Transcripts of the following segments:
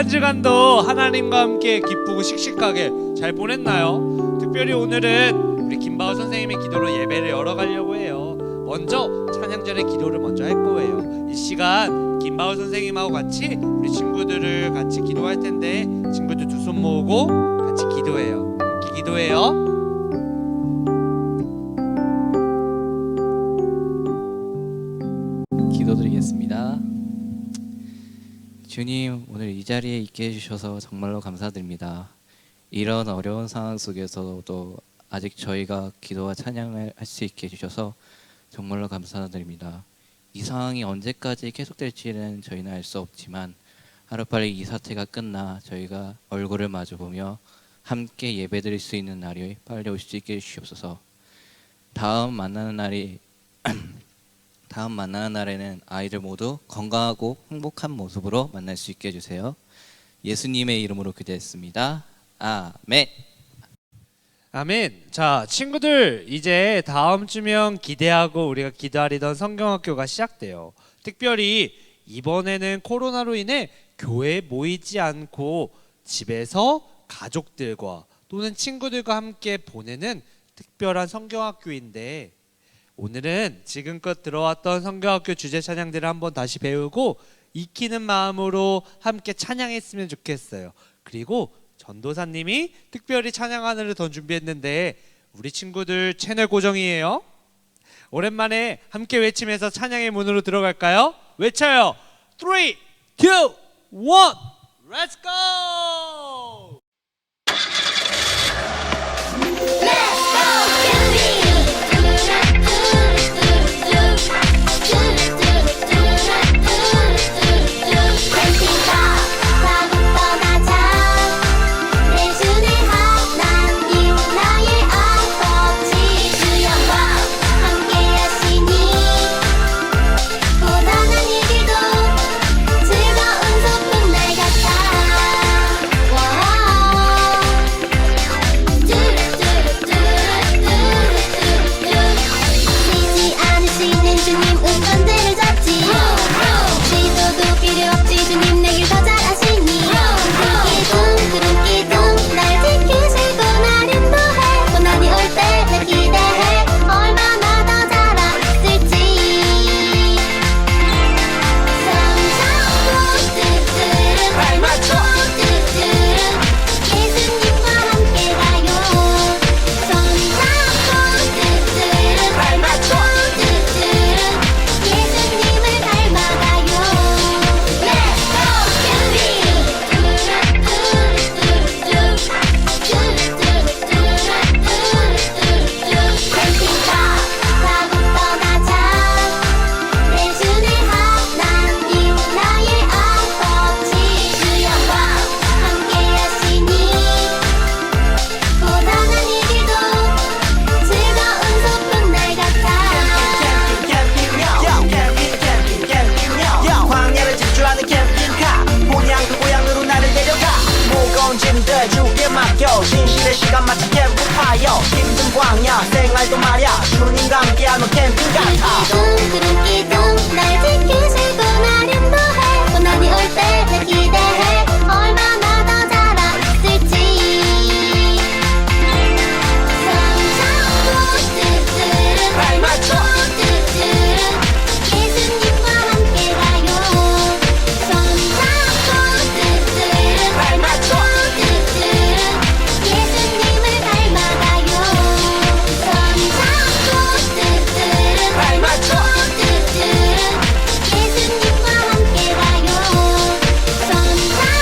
한 주간도 하나님과 함께 기쁘고 씩씩하게 잘 보냈나요? 특별히 오늘은 우리 김바우 선생님의 기도로 예배를 열어가려고 해요. 먼저 찬양 전에 기도를 먼저 할 거예요. 이 시간 김바우 선생님하고 같이 우리 친구들을 같이 기도할 텐데 친구들 두 손 모으고 같이 기도해요. 함께 기도해요. 기도드리겠습니다. 주님, 오늘 이 자리에 있게 해주셔서 정말로 감사드립니다. 이런 어려운 상황 속에서도 아직 저희가 기도와 찬양을 할 수 있게 해주셔서 정말로 감사드립니다. 이 상황이 언제까지 계속될지는 저희는 알 수 없지만 하루빨리 이 사태가 끝나 저희가 얼굴을 마주보며 함께 예배드릴 수 있는 날이 빨리 올 수 있게 해주시옵소서. 다음 만나는 날에는 아이들 모두 건강하고 행복한 모습으로 만날 수 있게 해주세요. 예수님의 이름으로 기도했습니다. 아멘. 아멘. 자, 친구들 이제 다음 주면 기대하고 우리가 기다리던 성경학교가 시작돼요. 특별히 이번에는 코로나로 인해 교회에 모이지 않고 집에서 가족들과 또는 친구들과 함께 보내는 특별한 성경학교인데 오늘은 지금껏 들어왔던 성경학교 주제 찬양들을 한번 다시 배우고 익히는 마음으로 함께 찬양했으면 좋겠어요. 그리고 전도사님이 특별히 찬양하늘을 더 준비했는데 우리 친구들 채널 고정이에요. 오랜만에 함께 외치면서 찬양의 문으로 들어갈까요? 외쳐요. 3, 2, 1 Let's go! 진실의 시간 마치 캠프파이어 힘든 광야 생활도 말야 주님과 함께하는 캠핑 같아 기둥 기둥 날 지키시고 나름 더해 고난이 올 때 내 기대해 얼마나 더 자라 있을지 성장꽃들은 발맞춰 꽃들은 예수님과 함께 가요 성장꽃들은 발맞춰 예수님을 닮아가요. 선장꽃들은 발맞춰 꽃들은 예수님과 함께 가요. 선장꽃들은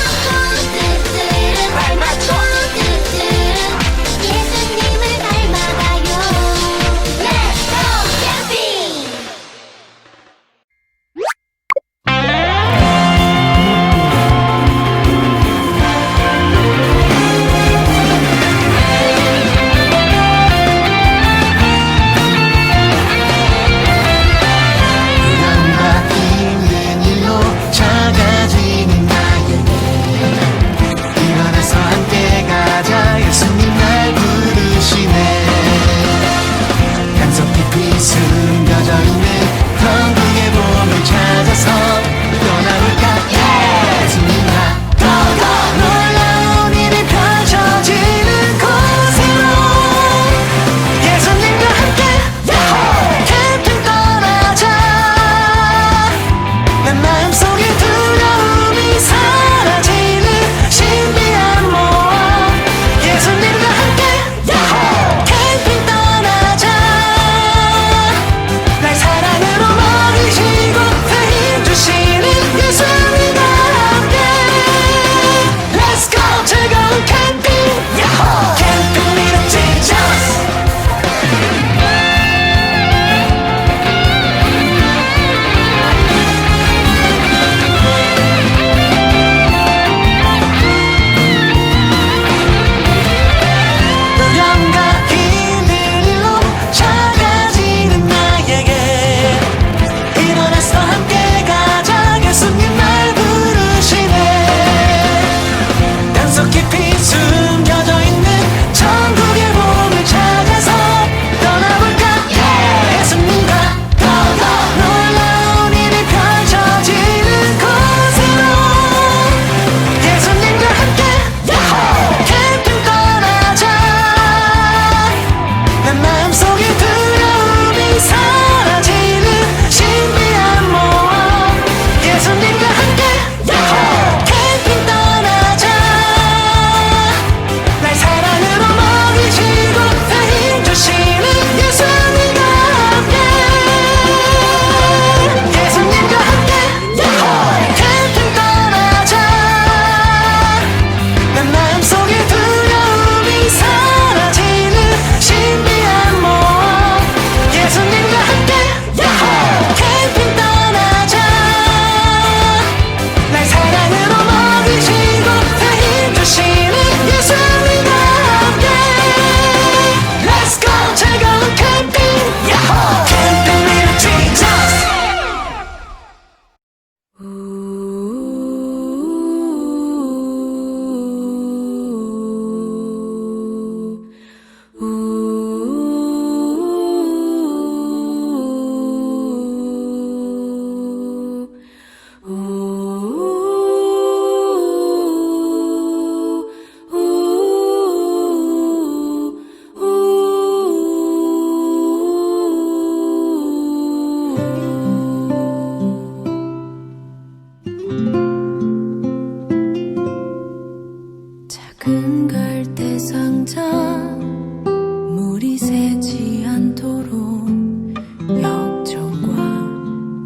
작은 갈대 상자 물이 새지 않도록 역청과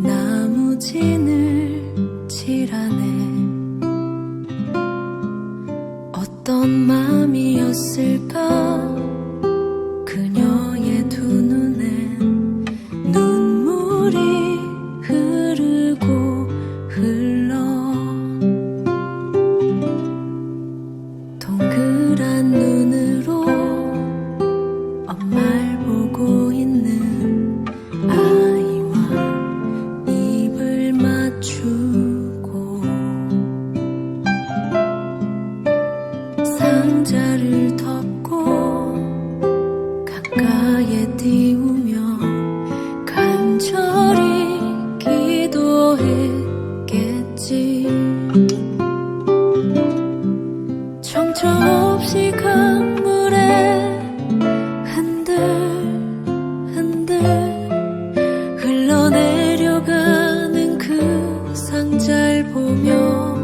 나무진을 칠하네. 어떤 맘이었을까 그녀의 두 눈엔 눈물이 흐르고 흘러. 동그란 눈으로 엄마를 보고 있는 아이와 입을 맞추고 상자를 덮고 가까이에 띄우며 간절히 기도했겠지. 정처 없이 강물에 흔들흔들 흘러내려가는 그 상자를 보며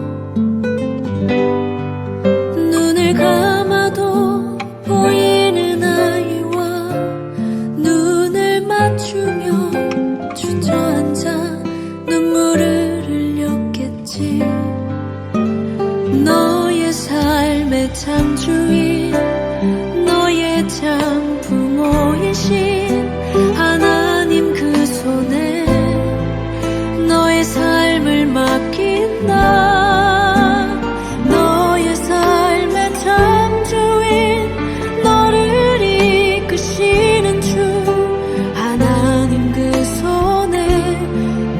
눈을 감아도 보이는 아이와 눈을 맞추며 주저앉아 눈물을 흘렸겠지. 너의 삶의 창주인 너의 참 부모이신 하나님 그 손에 너의 삶을 맡긴다. 너의 삶의 창주인 너를 이끄시는 주 하나님 그 손에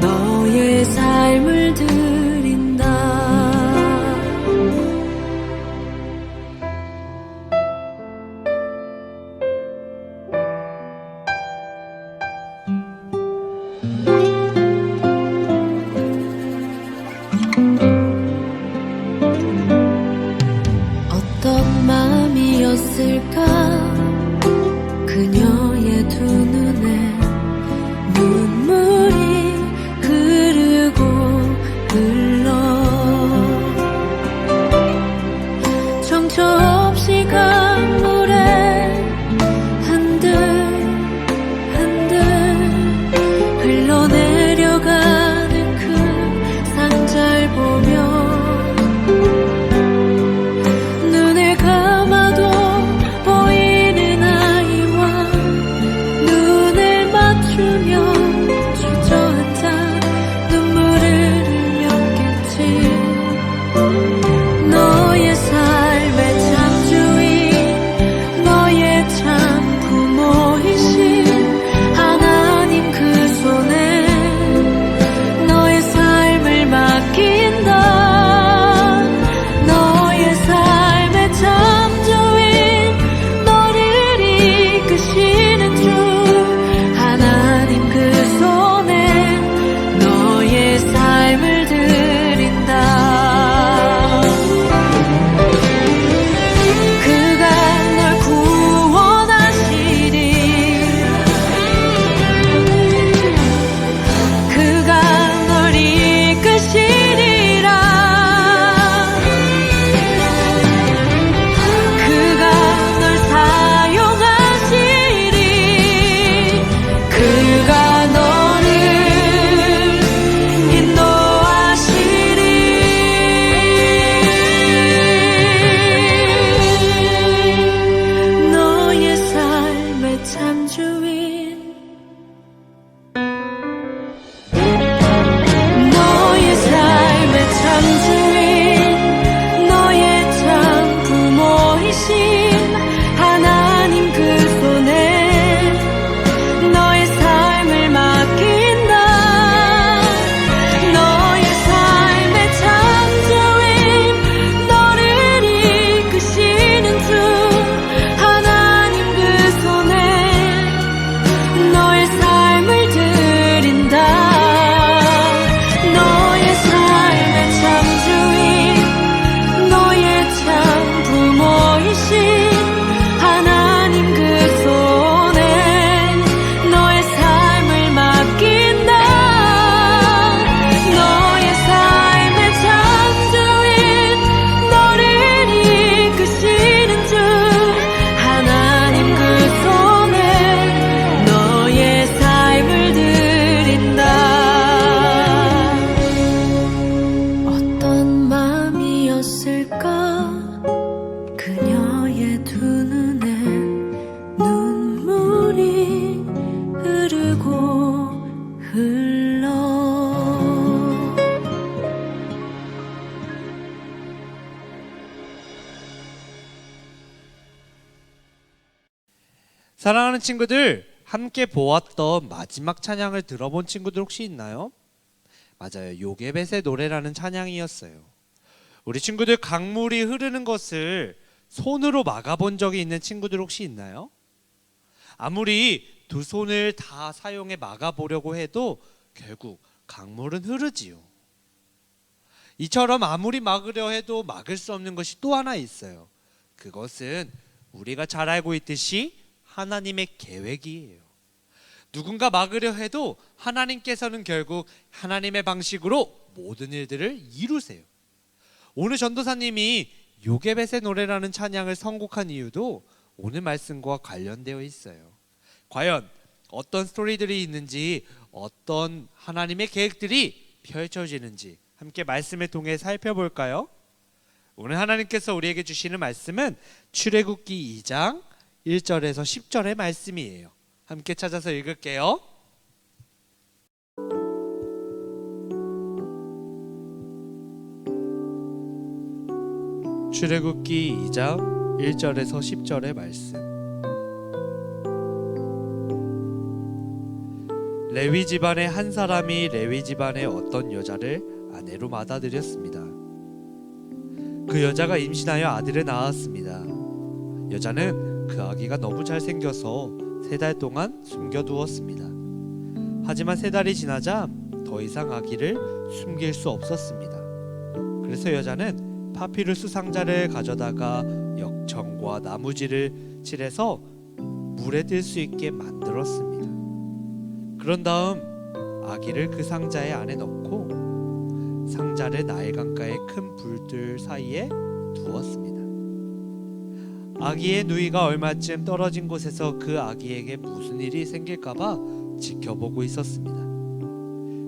너의 삶을 드린다. 어떤 마음이었을까 그녀의 두 눈에 눈물이 흐르고 흘러. 정처 없이 강물에 흔들흔들 흘러내려가는 그 상자를 보며 눈을 감아도 보이는 사랑하는 친구들, 함께 보았던 마지막 찬양을 들어본 친구들 혹시 있나요? 맞아요. 요게벳의 노래라는 찬양이었어요. 우리 친구들 강물이 흐르는 것을 손으로 막아본 적이 있는 친구들 혹시 있나요? 아무리 두 손을 다 사용해 막아보려고 해도 결국 강물은 흐르지요. 이처럼 아무리 막으려 해도 막을 수 없는 것이 또 하나 있어요. 그것은 우리가 잘 알고 있듯이 하나님의 계획이에요. 누군가 막으려 해도 하나님께서는 결국 하나님의 방식으로 모든 일들을 이루세요. 오늘 전도사님이 요게벳의 노래라는 찬양을 선곡한 이유도 오늘 말씀과 관련되어 있어요. 과연 어떤 스토리들이 있는지, 어떤 하나님의 계획들이 펼쳐지는지 함께 말씀을 통해 살펴볼까요? 오늘 하나님께서 우리에게 주시는 말씀은 출애굽기 2장 1절에서 10절의 말씀이에요. 함께 찾아서 읽을게요. 출애굽기 2장 1절에서 10절의 말씀. 레위 집안의 한 사람이 레위 집안의 어떤 여자를 아내로 받아들였습니다. 그 여자가 임신하여 아들을 낳았습니다. 여자는 그 아기가 너무 잘생겨서 3달 동안 숨겨두었습니다. 하지만 3달이 지나자 더 이상 아기를 숨길 수 없었습니다. 그래서 여자는 파피루스 상자를 가져다가 역청과 나무지를 칠해서 물에 뜰 수 있게 만들었습니다. 그런 다음 아기를 그 상자에 안에 넣고 상자를 나일 강가의 큰 불들 사이에 두었습니다. 아기의 누이가 얼마쯤 떨어진 곳에서 그 아기에게 무슨 일이 생길까봐 지켜보고 있었습니다.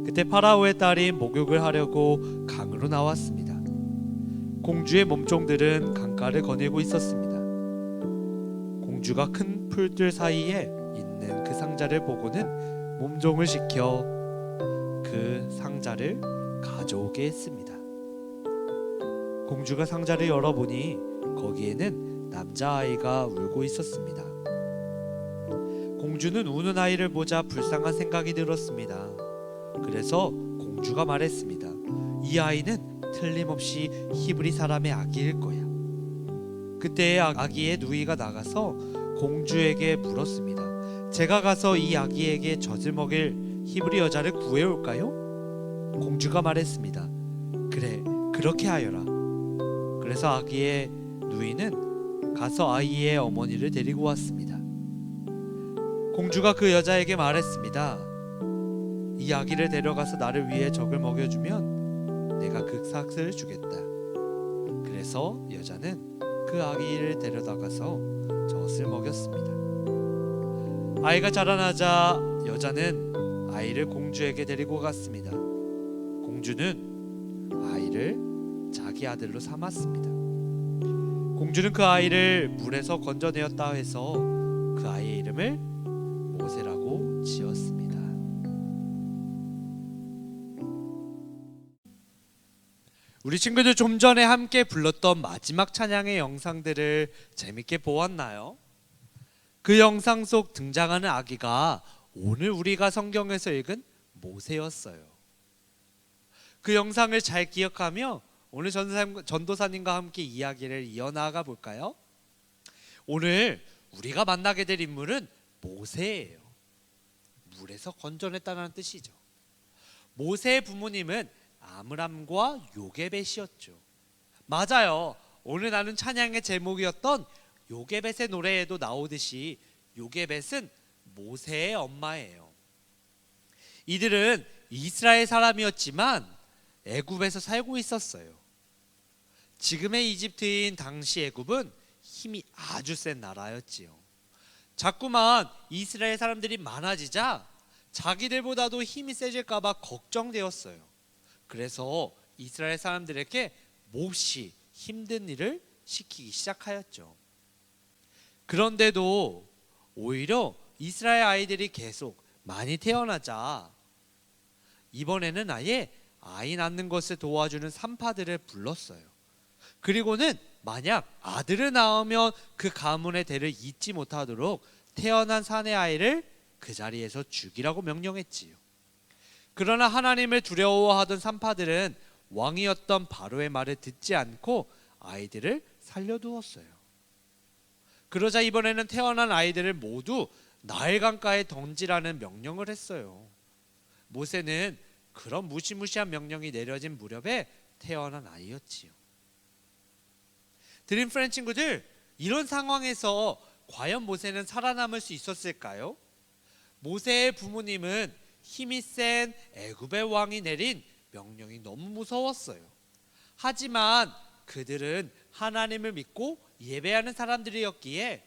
그때 파라오의 딸이 목욕을 하려고 강으로 나왔습니다. 공주의 몸종들은 강가를 거닐고 있었습니다. 공주가 큰 풀들 사이에 있는 그 상자를 보고는 몸종을 시켜 그 상자를 가져오게 했습니다. 공주가 상자를 열어보니 거기에는 남자아이가 울고 있었습니다. 공주는 우는 아이를 보자 불쌍한 생각이 들었습니다. 그래서 공주가 말했습니다. 이 아이는 틀림없이 히브리 사람의 아기일 거야. 그때 아기의 누이가 나가서 공주에게 물었습니다. 제가 가서 이 아기에게 젖을 먹일 히브리 여자를 구해올까요? 공주가 말했습니다. 그래, 그렇게 하여라. 그래서 아기의 누이는 가서 아이의 어머니를 데리고 왔습니다. 공주가 그 여자에게 말했습니다. 이 아기를 데려가서 나를 위해 젖을 먹여주면 내가 그 삭을 주겠다. 그래서 여자는 그 아기를 데려다가서 젖을 먹였습니다. 아이가 자라나자 여자는 아이를 공주에게 데리고 갔습니다. 공주는 아이를 자기 아들로 삼았습니다. 공주는 그 아이를 물에서 건져내었다 해서 그 아이의 이름을 모세라고 지었습니다. 우리 친구들 좀 전에 함께 불렀던 마지막 찬양의 영상들을 재밌게 보았나요? 그 영상 속 등장하는 아기가 오늘 우리가 성경에서 읽은 모세였어요. 그 영상을 잘 기억하며 오늘 전도사님과 함께 이야기를 이어나가 볼까요? 오늘 우리가 만나게 될 인물은 모세예요. 물에서 건져냈다는 뜻이죠. 모세의 부모님은 아므람과 요게벳이었죠. 맞아요. 오늘 나눈 찬양의 제목이었던 요게벳의 노래에도 나오듯이 요게벳은 모세의 엄마예요. 이들은 이스라엘 사람이었지만 애굽에서 살고 있었어요. 지금의 이집트인 당시 애굽은 힘이 아주 센 나라였지요. 자꾸만 이스라엘 사람들이 많아지자 자기들보다도 힘이 세질까봐 걱정되었어요. 그래서 이스라엘 사람들에게 몹시 힘든 일을 시키기 시작하였죠. 그런데도 오히려 이스라엘 아이들이 계속 많이 태어나자 이번에는 아예 아이 낳는 것을 도와주는 산파들을 불렀어요. 그리고는 만약 아들을 낳으면 그 가문의 대를 잇지 못하도록 태어난 사내 아이를 그 자리에서 죽이라고 명령했지요. 그러나 하나님을 두려워하던 산파들은 왕이었던 바로의 말을 듣지 않고 아이들을 살려두었어요. 그러자 이번에는 태어난 아이들을 모두 나일강가에 던지라는 명령을 했어요. 모세는 그런 무시무시한 명령이 내려진 무렵에 태어난 아이였지요. 드림 프렌드 친구들, 이런 상황에서 과연 모세는 살아남을 수 있었을까요? 모세의 부모님은 힘이 센 애굽의 왕이 내린 명령이 너무 무서웠어요. 하지만 그들은 하나님을 믿고 예배하는 사람들이었기에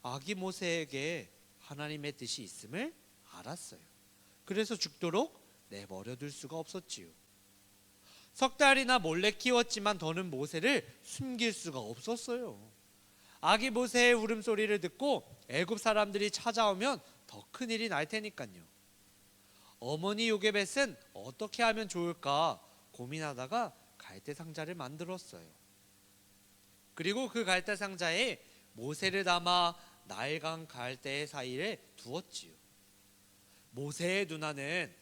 아기 모세에게 하나님의 뜻이 있음을 알았어요. 그래서 죽도록 내버려둘 수가 없었지요. 석 달이나 몰래 키웠지만 더는 모세를 숨길 수가 없었어요. 아기 모세의 울음소리를 듣고 애굽 사람들이 찾아오면 더 큰일이 날 테니까요. 어머니 요게벳은 어떻게 하면 좋을까 고민하다가 갈대 상자를 만들었어요. 그리고 그 갈대 상자에 모세를 담아 나일강 갈대 사이에 두었지요. 모세의 누나는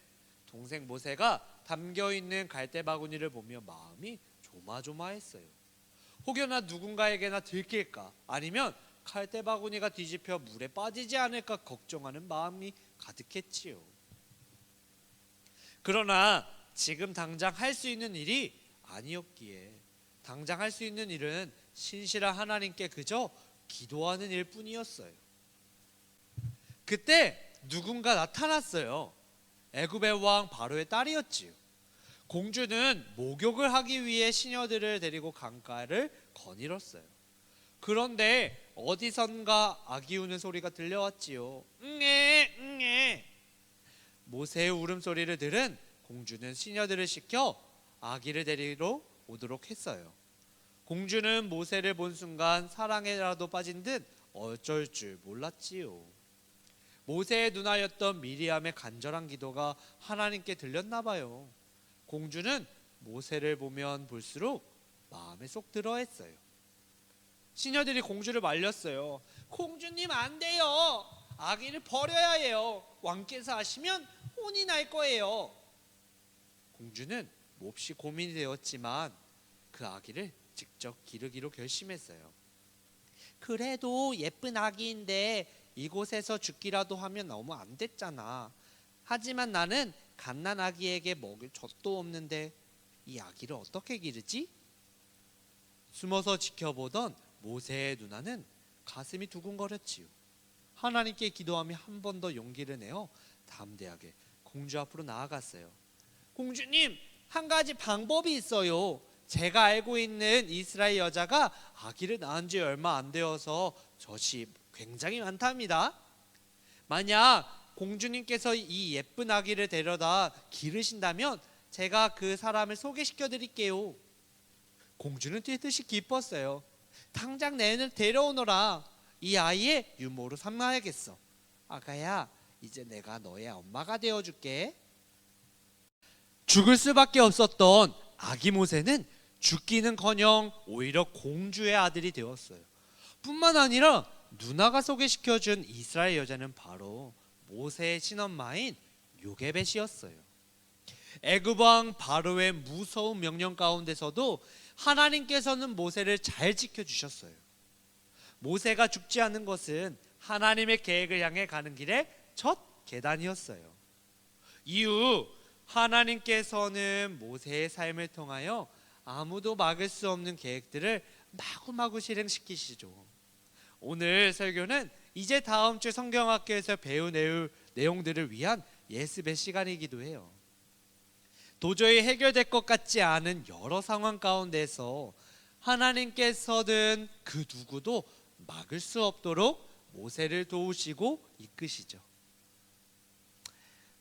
동생 모세가 담겨있는 갈대 바구니를 보며 마음이 조마조마했어요. 혹여나 누군가에게나 들킬까, 아니면 갈대 바구니가 뒤집혀 물에 빠지지 않을까 걱정하는 마음이 가득했지요. 그러나 지금 당장 할 수 있는 일이 아니었기에 당장 할 수 있는 일은 신실한 하나님께 그저 기도하는 일뿐이었어요. 그때 누군가 나타났어요. 애굽의 왕 바로의 딸이었지요. 공주는 목욕을 하기 위해 시녀들을 데리고 강가를 거닐었어요. 그런데 어디선가 아기 우는 소리가 들려왔지요. 응애 응애. 모세의 울음소리를 들은 공주는 시녀들을 시켜 아기를 데리러 오도록 했어요. 공주는 모세를 본 순간 사랑에라도 빠진 듯 어쩔 줄 몰랐지요. 모세의 누나였던 미리암의 간절한 기도가 하나님께 들렸나 봐요. 공주는 모세를 보면 볼수록 마음에 쏙 들어했어요. 시녀들이 공주를 말렸어요. 공주님 안 돼요. 아기를 버려야 해요. 왕께서 하시면 혼이 날 거예요. 공주는 몹시 고민이 되었지만 그 아기를 직접 기르기로 결심했어요. 그래도 예쁜 아기인데 이곳에서 죽기라도 하면 너무 안 됐잖아. 하지만 나는 갓난 아기에게 먹을 젖도 없는데 이 아기를 어떻게 기르지? 숨어서 지켜보던 모세의 누나는 가슴이 두근거렸지요. 하나님께 기도하며 한 번 더 용기를 내어 담대하게 공주 앞으로 나아갔어요. 공주님, 한 가지 방법이 있어요. 제가 알고 있는 이스라엘 여자가 아기를 낳은 지 얼마 안 되어서 젖이 굉장히 많답니다. 만약 공주님께서 이 예쁜 아기를 데려다 기르신다면 제가 그 사람을 소개시켜 드릴게요. 공주는 뜻이 기뻤어요. 당장 내는 데려오너라. 이 아이의 유모로 삼아야겠어. 아가야, 이제 내가 너의 엄마가 되어줄게. 죽을 수밖에 없었던 아기 모세는 죽기는커녕 오히려 공주의 아들이 되었어요. 뿐만 아니라 누나가 소개시켜준 이스라엘 여자는 바로 모세의 친엄마인 요게벳이었어요. 애굽 왕 바로의 무서운 명령 가운데서도 하나님께서는 모세를 잘 지켜주셨어요. 모세가 죽지 않는 것은 하나님의 계획을 향해 가는 길의 첫 계단이었어요. 이후 하나님께서는 모세의 삶을 통하여 아무도 막을 수 없는 계획들을 마구마구 실행시키시죠. 오늘 설교는 이제 다음 주 성경학교에서 배울 내용들을 위한 예습의 시간이기도 해요. 도저히 해결될 것 같지 않은 여러 상황 가운데서 하나님께서는 그 누구도 막을 수 없도록 모세를 도우시고 이끄시죠.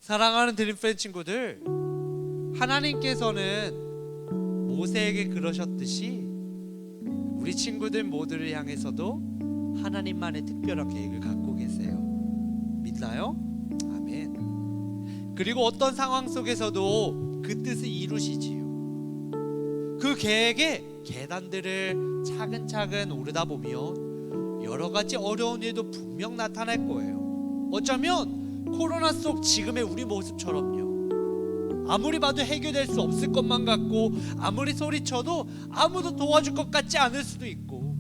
사랑하는 드림프렌드 친구들, 하나님께서는 모세에게 그러셨듯이 우리 친구들 모두를 향해서도 하나님만의 특별한 계획을 갖고 계세요. 믿나요? 아멘. 그리고 어떤 상황 속에서도 그 뜻을 이루시지요. 그 계획의 계단들을 차근차근 오르다 보면 여러 가지 어려운 일도 분명 나타날 거예요. 어쩌면 코로나 속 지금의 우리 모습처럼요. 아무리 봐도 해결될 수 없을 것만 같고 아무리 소리쳐도 아무도 도와줄 것 같지 않을 수도 있고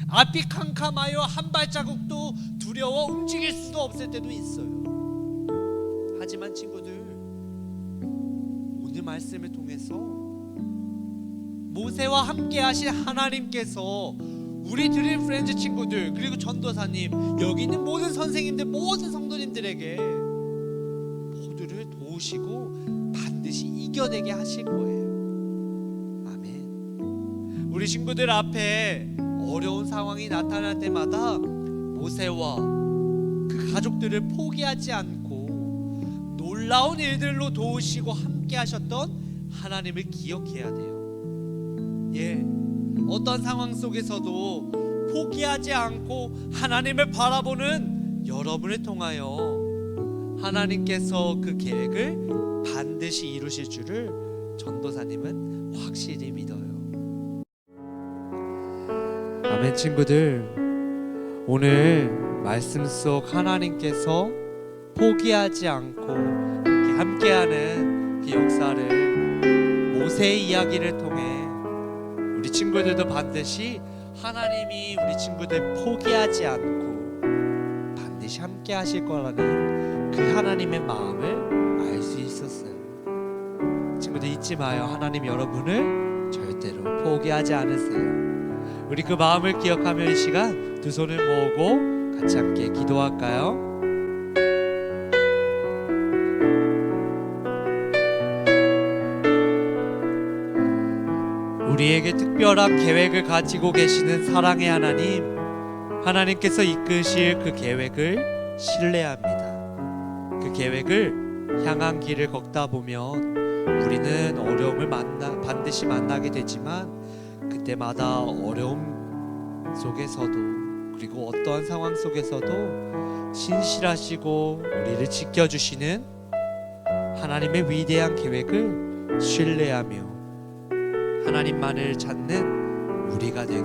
앞이 캄캄하여 한 발자국도 두려워 움직일 수도 없을 때도 있어요. 하지만 친구들, 오늘 말씀을 통해서 모세와 함께 하신 하나님께서 우리 드림 프렌즈 친구들 그리고 전도사님 여기 있는 모든 선생님들 모든 성도님들에게 모두를 도우시고 반드시 이겨내게 하실 거예요. 아멘. 우리 친구들 앞에 어려운 상황이 나타날 때마다 모세와 그 가족들을 포기하지 않고 놀라운 일들로 도우시고 함께 하셨던 하나님을 기억해야 돼요. 예, 어떤 상황 속에서도 포기하지 않고 하나님을 바라보는 여러분을 통하여 하나님께서 그 계획을 반드시 이루실 줄을 전도사님은 확실히 믿어요. 아멘. 친구들, 오늘 말씀 속 하나님께서 포기하지 않고 이렇게 함께하는 그 역사를 모세의 이야기를 통해 우리 친구들도 반드시 하나님이 우리 친구들 포기하지 않고 반드시 함께 하실 거라는 그 하나님의 마음을 알 수 있었어요. 친구들 잊지 마요. 하나님 여러분을 절대로 포기하지 않으세요. 우리 그 마음을 기억하며 이 시간 두 손을 모으고 같이 함께 기도할까요? 우리에게 특별한 계획을 가지고 계시는 사랑의 하나님, 하나님께서 이끄실 그 계획을 신뢰합니다. 그 계획을 향한 길을 걷다 보면 우리는 어려움을 반드시 만나게 되지만 그때마다 어려움 속에서도 그리고 어떠한 상황 속에서도 신실하시고 우리를 지켜주시는 하나님의 위대한 계획을 신뢰하며 하나님만을 찾는 우리가 되게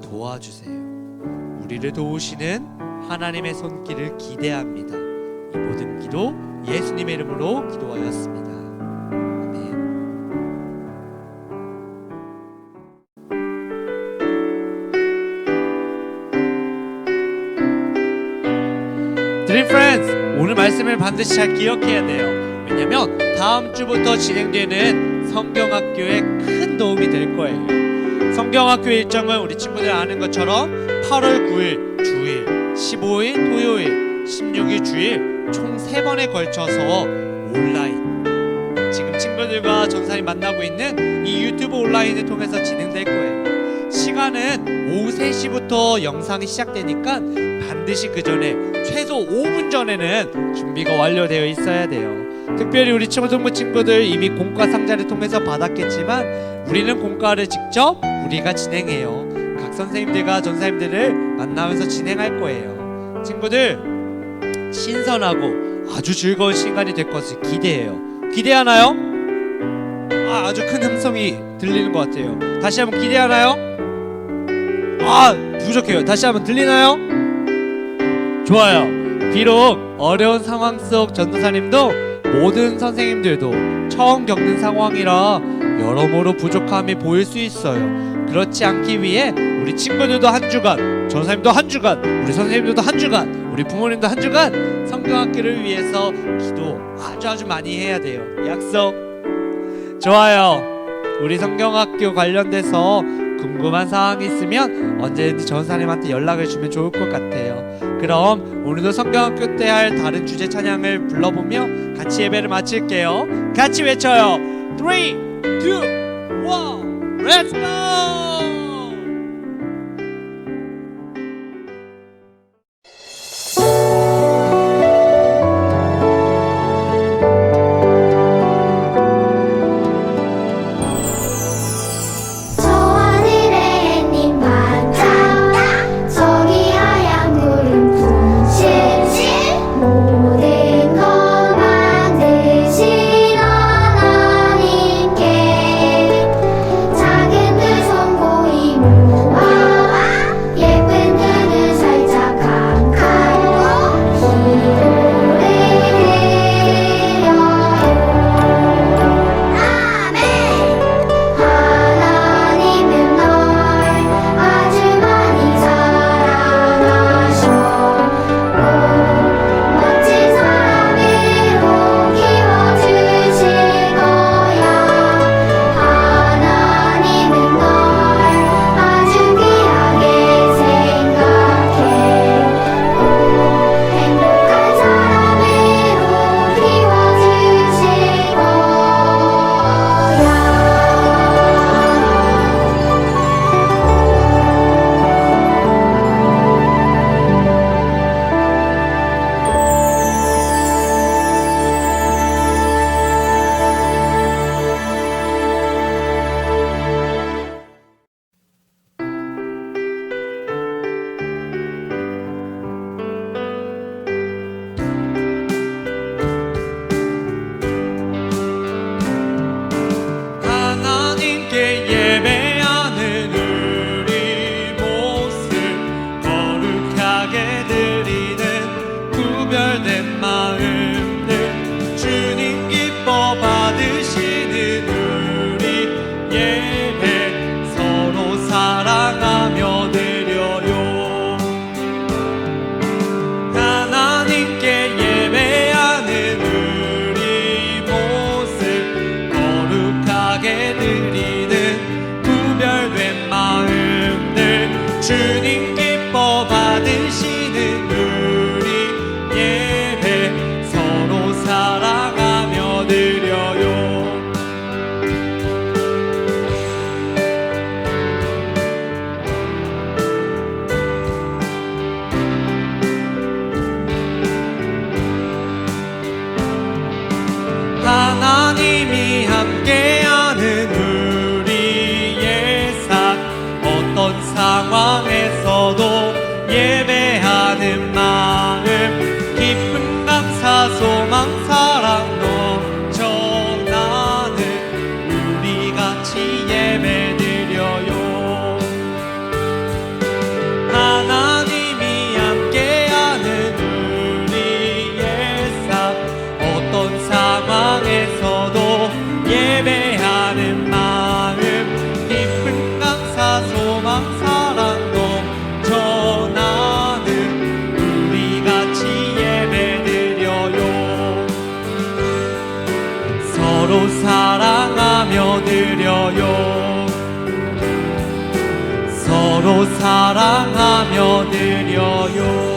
도와주세요. 우리를 도우시는 하나님의 손길을 기대합니다. 이 모든 기도 예수님의 이름으로 기도하였습니다. 아멘. 드림 프렌즈, 오늘 말씀을 반드시 잘 기억해야 돼요. 왜냐면 다음 주부터 진행되는 성경학교에 큰 도움이 될 거예요. 성경학교 일정은 우리 친구들 아는 것처럼 8월 9일 주일, 15일 토요일, 16일 주일 총 3번에 걸쳐서 온라인, 지금 친구들과 전사님 만나고 있는 이 유튜브 온라인을 통해서 진행될 거예요. 시간은 오후 3시부터 영상이 시작되니까 반드시 그 전에 최소 5분 전에는 준비가 완료되어 있어야 돼요. 특별히 우리 초등부 친구들 이미 공과 상자를 통해서 받았겠지만 우리는 공과를 직접 우리가 진행해요. 각 선생님들과 전사님들을 만나면서 진행할 거예요. 친구들, 신선하고 아주 즐거운 시간이 될 것을 기대해요. 기대하나요? 아주 큰 함성이 들리는 것 같아요. 다시 한번 기대하나요? 부족해요. 다시 한번 들리나요? 좋아요. 비록 어려운 상황 속 전도사님도 모든 선생님들도 처음 겪는 상황이라 여러모로 부족함이 보일 수 있어요. 그렇지 않기 위해 우리 친구들도 한 주간, 전사님도 한 주간, 우리 선생님들도 한 주간, 우리 부모님도 한 주간 성경학교를 위해서 기도 아주 많이 해야 돼요. 약속. 좋아요. 우리 성경학교 관련돼서 궁금한 사항이 있으면 언제든지 전사님한테 연락을 주면 좋을 것 같아요. 그럼 오늘도 성경학교 때 할 다른 주제 찬양을 불러보며 같이 예배를 마칠게요. 같이 외쳐요. 3, 2, 1, Let's go! 저 하늘에 햇님 반짝 저기 하얀 구름 붕실 모든 걸 만드신 하나님께 작은 들 손 드시는 우리 예배 서로 사랑하며 드려요. 하나님이 함께하는 우리의 삶 어떤 상황에서도 예배하는 마음 기쁨 감사 소망 사랑 넘쳐나는 우리 같이 예배드려요. 하나님이 함께하는 우리의 삶 어떤 상황에서도 예배하는 마음 기쁨 감사 소망 사랑 넘쳐나는 우리 같이 예배드려요. 서로 사랑하며 드려요. 서로 사랑하며 드려요.